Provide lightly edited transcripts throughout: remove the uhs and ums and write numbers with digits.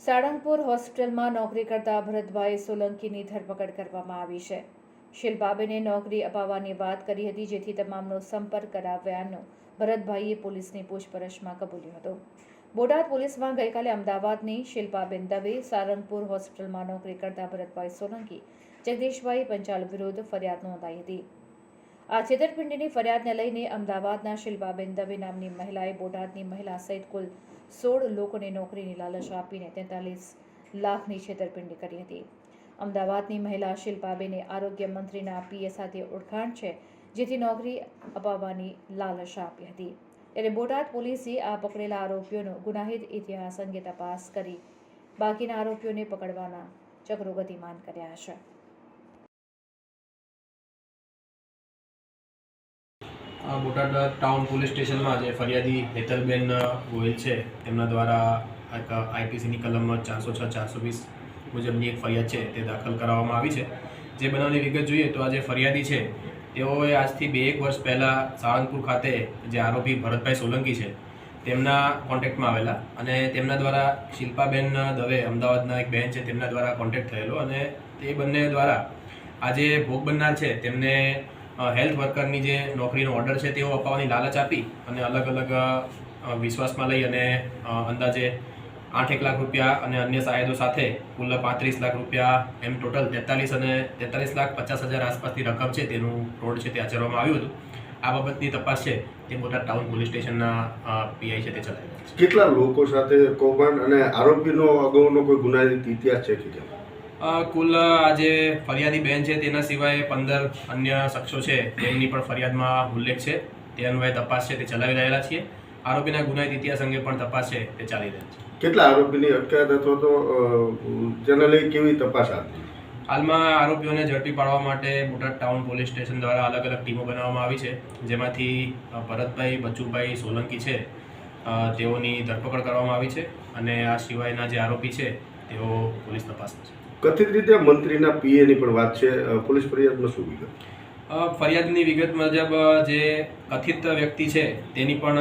સાળંગપુર હોસ્પિટલમાં નોકરી કરતા ભરતભાઈ સોલંકીની ધરપકડ કરવામાં આવી છે. શિલ્પાબેને નોકરી અપાવવાની વાત કરી હતી, જેથી તમામનો સંપર્ક કરાવ્યાનું ભરતભાઈએ પોલીસની પૂછપરછમાં કબૂલ્યું હતું. બોટાદ પોલીસમાં ગઈકાલે અમદાવાદની શિલ્પાબેન દવે, સાળંગપુર હોસ્પિટલમાં નોકરી કરતા ભરતભાઈ સોલંકી, જગદીશભાઈ પંચાલ વિરુદ્ધ ફરિયાદ નોંધાઈ હતી. આ છેતરપિંડીની ફરિયાદને લઈને અમદાવાદના શિલ્પાબેન દવે નામની મહિલાએ બોટાદની મહિલા સહિત કુલ 16 લોકોને નોકરીની લાલચ આપીને 43 લાખની છેતરપિંડી કરી હતી. અમદાવાદની મહિલા શિલ્પાબેને આરોગ્ય મંત્રીના પીએ સાથે ઓળખાણ છે, જેથી નોકરી અપાવવાની લાલચ આપી હતી. ત્યારે બોટાદ પોલીસે આ પકડેલા આરોપીઓનો ગુનાહિત ઇતિહાસ અંગે તપાસ કરી બાકીના આરોપીઓને પકડવાના ચક્રો ગતિમાન કર્યા છે. બોટાદ ટાઉન પોલીસ સ્ટેશનમાં જે ફરિયાદી હેતલબેન ગોહિલ છે, તેમના દ્વારા એક આઈપીસીની કલમ 406-420 મુજબની એક ફરિયાદ છે તે દાખલ કરાવવામાં આવી છે. જે બનાવની વિગત જોઈએ તો આ જે ફરિયાદી છે તેઓએ આજથી 2-1 વર્ષ પહેલાં સાળંગપુર ખાતે જે આરોપી ભરતભાઈ સોલંકી છે તેમના કોન્ટેક્ટમાં આવેલા અને તેમના દ્વારા શિલ્પાબેન દવે, અમદાવાદના એક બહેન છે, તેમના દ્વારા કોન્ટેક્ટ થયેલો અને તે બંને દ્વારા આજે ભોગ બનનાર છે તેમને હેલ્થ વર્કરની જે નોકરીનો ઓર્ડર છે તેઓ અપાવવાની લાલચ આપી અને અલગ અલગ વિશ્વાસમાં લઈ અને અંદાજે 8 લાખ રૂપિયા અને અન્ય સાયદો સાથે કુલ 35 લાખ રૂપિયા એમ ટોટલ 43,50,000 આસપાસની રકમ છે તેનું ફ્રોડ છે તે આચરવામાં આવ્યું હતું. આ બાબતની તપાસ છે તે બોટાદ ટાઉન પોલીસ સ્ટેશનના પીઆઈ છે તે ચલાવી રહ્યા છે. કેટલા લોકો સાથે કૌભાંડ અને આરોપીનો અગાઉનો કોઈ ગુનાહિત ઇતિહાસ છે કે કુલ આજે ફરિયાદી બેન છે તેના સિવાય 15 અન્ય શખ્સો છે તેમની પણ ફરિયાદમાં ઉલ્લેખ છે. તે અન્વયે તપાસ છે તે ચલાવી રહેલા છીએ. આરોપીના ગુનાહિત ઇતિહાસ અંગે પણ તપાસ છે તે ચાલી રહી છે. કેટલા આરોપીની અટકાયત અથવા તો જેને લઈ કેવી તપાસ હતી? હાલમાં આરોપીઓને ઝડપી પાડવા માટે બોટાદ ટાઉન પોલીસ સ્ટેશન દ્વારા અલગ અલગ ટીમો બનાવવામાં આવી છે, જેમાંથી ભરતભાઈ બચુભાઈ સોલંકી છે તેઓની ધરપકડ કરવામાં આવી છે અને આ સિવાયના જે આરોપી છે તેઓ પોલીસ તપાસમાં છે. કથિત રીતે મંત્રીના પીએની પણ વાત છે, પોલીસ ફરિયાદમાં શું વિગત? ફરિયાદની વિગત મુજબ જે કથિત વ્યક્તિ છે તેની પણ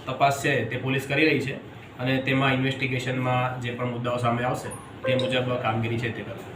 તપાસ છે તે પોલીસ કરી રહી છે અને તેમાં ઇન્વેસ્ટિગેશનમાં જે પણ મુદ્દાઓ સામે આવશે તે મુજબ કામગીરી છે તે કરશે.